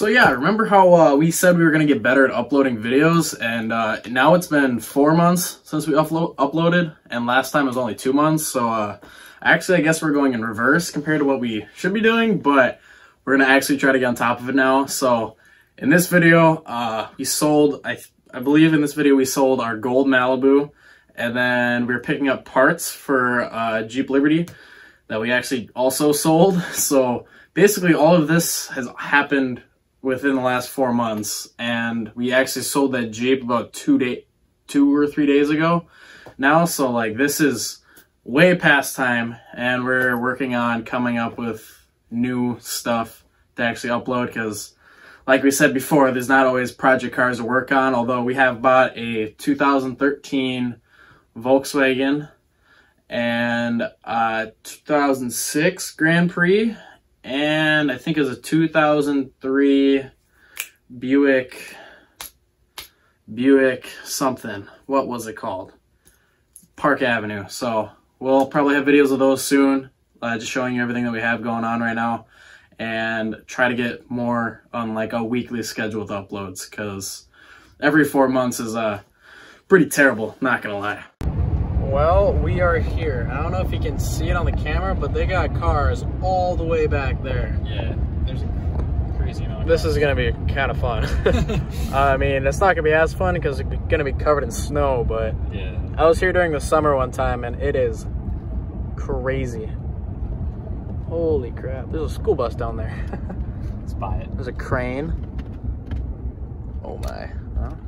So yeah, remember how we said we were going to get better at uploading videos, and now it's been 4 months since we uploaded, and last time was only 2 months, so actually I guess we're going in reverse compared to what we should be doing, but we're going to actually try to get on top of it now. So in this video, we sold, I believe in this video we sold our gold Malibu, and then we were picking up parts for Jeep Liberty that we actually also sold. So basically all of this has happened within the last 4 months, and we actually sold that Jeep about 2 or 3 days ago now. So like this is way past time, and we're working on coming up with new stuff to actually upload, because like we said before, there's not always project cars to work on, although we have bought a 2013 Volkswagen and a 2006 Grand Prix, and I think it was a 2003 Buick something. What was it called? Park Avenue. So we'll probably have videos of those soon, just showing you everything that we have going on right now, and try to get more on like a weekly schedule with uploads, because every 4 months is pretty terrible, not gonna lie. Well, we are here. I don't know if you can see it on the camera, but they got cars all the way back there. Yeah, there's a crazy amount. This is gonna be kind of fun. I mean, it's not gonna be as fun because it's gonna be covered in snow, but yeah. I was here during the summer one time, and it is crazy. Holy crap, there's a school bus down there. Let's buy it. There's a crane. Oh my. Well,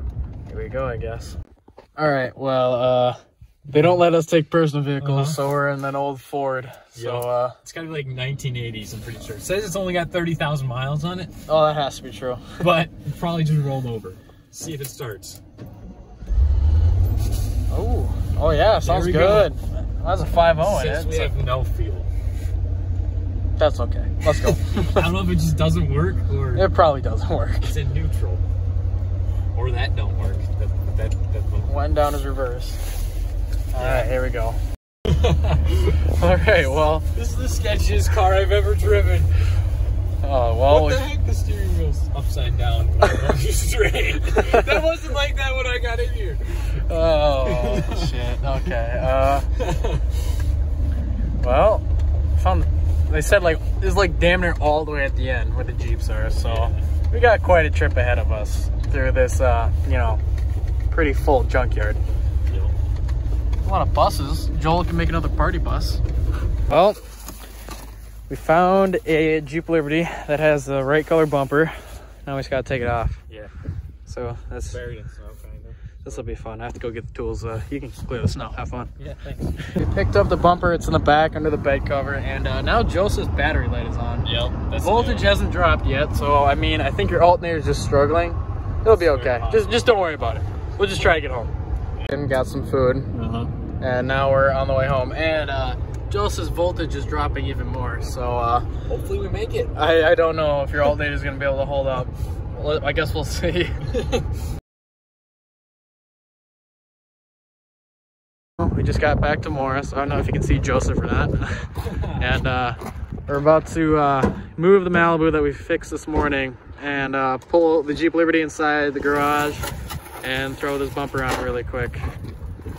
here we go, I guess. All right, well, they don't let us take personal vehicles, so we're in an old Ford. So it's gotta be like 1980s, I'm pretty sure. It says it's only got 30,000 miles on it. Oh, that has to be true. But it probably just rolled over. See if it starts. Oh yeah, sounds good. That's a 5.0 in it. We have no fuel. That's okay. Let's go. I don't know if it just doesn't work, or it probably doesn't work. It's in neutral, or that don't work. That went down as reverse. All right, here we go. All right, well, this is the sketchiest car I've ever driven. Oh well. What the heck? The steering wheel's upside down. Straight. That wasn't like that when I got in here. Oh shit. Okay. Well, found. They said like it's like damn near all the way at the end where the Jeeps are, so we got quite a trip ahead of us through this, you know, pretty full junkyard. Yep. A lot of buses. Joel can make another party bus. Well, we found a Jeep Liberty that has the right color bumper. Now we just gotta take it off. Yeah. So that's buried in snow, kind of. This will be fun. I have to go get the tools. You can clear the snow. Have fun. Yeah, thanks. We picked up the bumper. It's in the back under the bed cover, and now Joseph's battery light is on. Yep. That's voltage hasn't dropped yet, so I mean, I think your alternator is just struggling. It'll be okay. Just don't worry about it. We'll just try to get home. And got some food, and now we're on the way home. And Joseph's voltage is dropping even more, so hopefully we make it. I don't know if your alternator is going to be able to hold up. Well, I guess we'll see. We just got back to Morris. I don't know if you can see Joseph or not. And we're about to move the Malibu that we fixed this morning and pull the Jeep Liberty inside the garage and throw this bumper on really quick.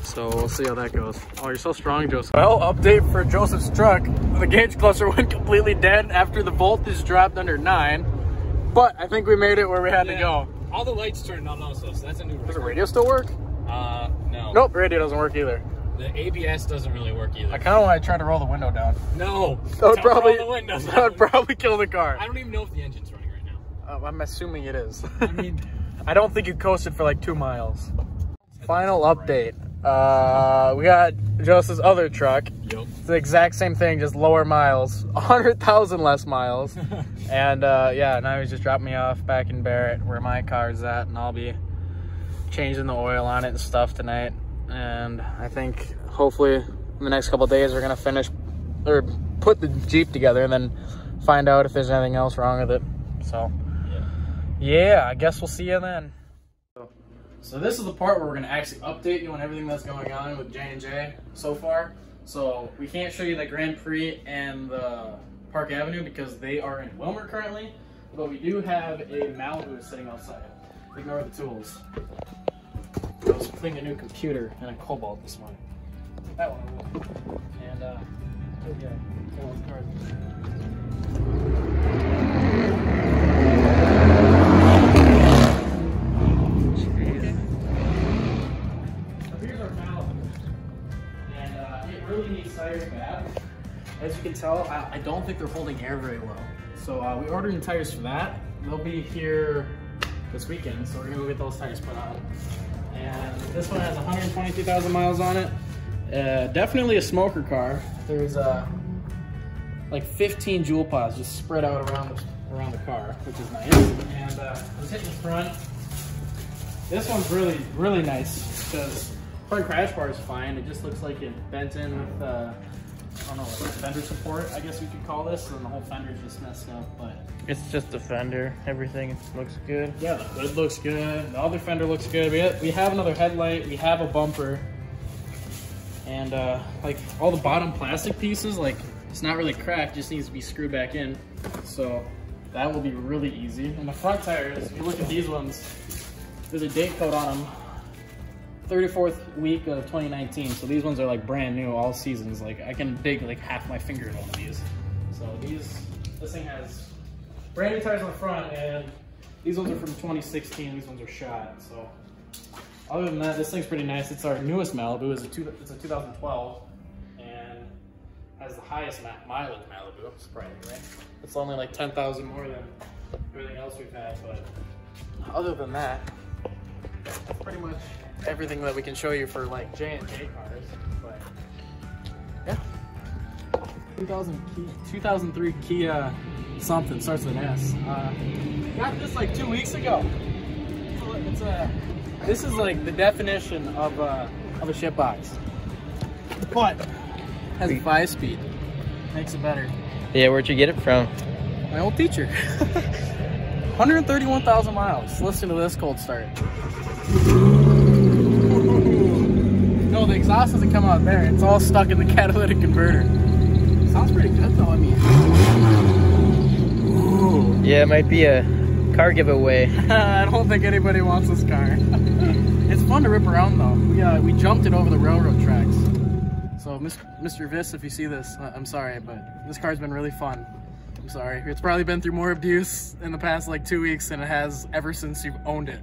So we'll see how that goes. Oh, you're so strong, Joseph. Well, update for Joseph's truck. The gauge cluster went completely dead after the voltage dropped under 9. But I think we made it where we had to go. All the lights turned on also, so that's a new record. Does the radio still work? No. Nope, radio doesn't work either. The ABS doesn't really work either. I kind of want to try to roll the window down. No. That would probably, roll the windows that would probably kill the car. I don't even know if the engine's running right now. I'm assuming it is. I mean, I don't think it coasted for like 2 miles. Final update. We got Joseph's other truck. Yep. It's the exact same thing, just lower miles. 100,000 less miles. And yeah, now he's just dropped me off back in Barrett where my car's at, and I'll be changing the oil on it and stuff tonight. And I think hopefully in the next couple of days we're gonna finish or put the Jeep together and then find out if there's anything else wrong with it. So yeah, I guess we'll see you then. So this is the part where we're gonna actually update you on everything that's going on with JNJ so far. So we can't show you the Grand Prix and the Park Avenue because they are in Wilmer currently. but we do have a Malibu sitting outside. Ignore the tools. I was putting a new computer and a Cobalt this morning. That one I will. And yeah, pull those cars. Really needs tires bad. As you can tell, I don't think they're holding air very well. So we ordered new tires for that. They'll be here this weekend, so we're gonna go get those tires put on. And this one has 122,000 miles on it. Definitely a smoker car. There's like 15 jewel pods just spread out around the car, which is nice. And I was hitting the front. This one's really nice because front crash bar is fine. It just looks like it bent in with, I don't know, like fender support, I guess you could call this, and the whole fender's just messed up, but... It's just the fender. Everything looks good. Yeah, the hood looks good. The other fender looks good. We have another headlight. We have a bumper. And, like, all the bottom plastic pieces, like, it's not really cracked, just needs to be screwed back in. So, that will be really easy. And the front tires, if you look at these ones, there's a date code on them. 34th week of 2019, so these ones are like brand new, all seasons. Like I can dig like half my finger in one of these. So this thing has brand new tires on the front, and these ones are from 2016. These ones are shot. So other than that, this thing's pretty nice. It's our newest Malibu. It's a 2012, and has the highest mileage Malibu. Surprising, right? It's only like 10,000 more than everything else we've had. But other than that, that's pretty much everything that we can show you for like JNJ cars. But yeah, 2003 Kia something starts with an S. Got this like 2 weeks ago. This is like the definition of a shit box, but has a 5-speed, makes it better. Yeah, where'd you get it from? My old teacher. 131,000 miles. Listen to this cold start. No, the exhaust doesn't come out there. It's all stuck in the catalytic converter. Sounds pretty good though, I mean. Ooh. Yeah, it might be a car giveaway. I don't think anybody wants this car. It's fun to rip around though. We jumped it over the railroad tracks. So Mr. Viss, if you see this, I'm sorry, but this car's been really fun. I'm sorry. It's probably been through more abuse in the past like 2 weeks than it has ever since you've owned it.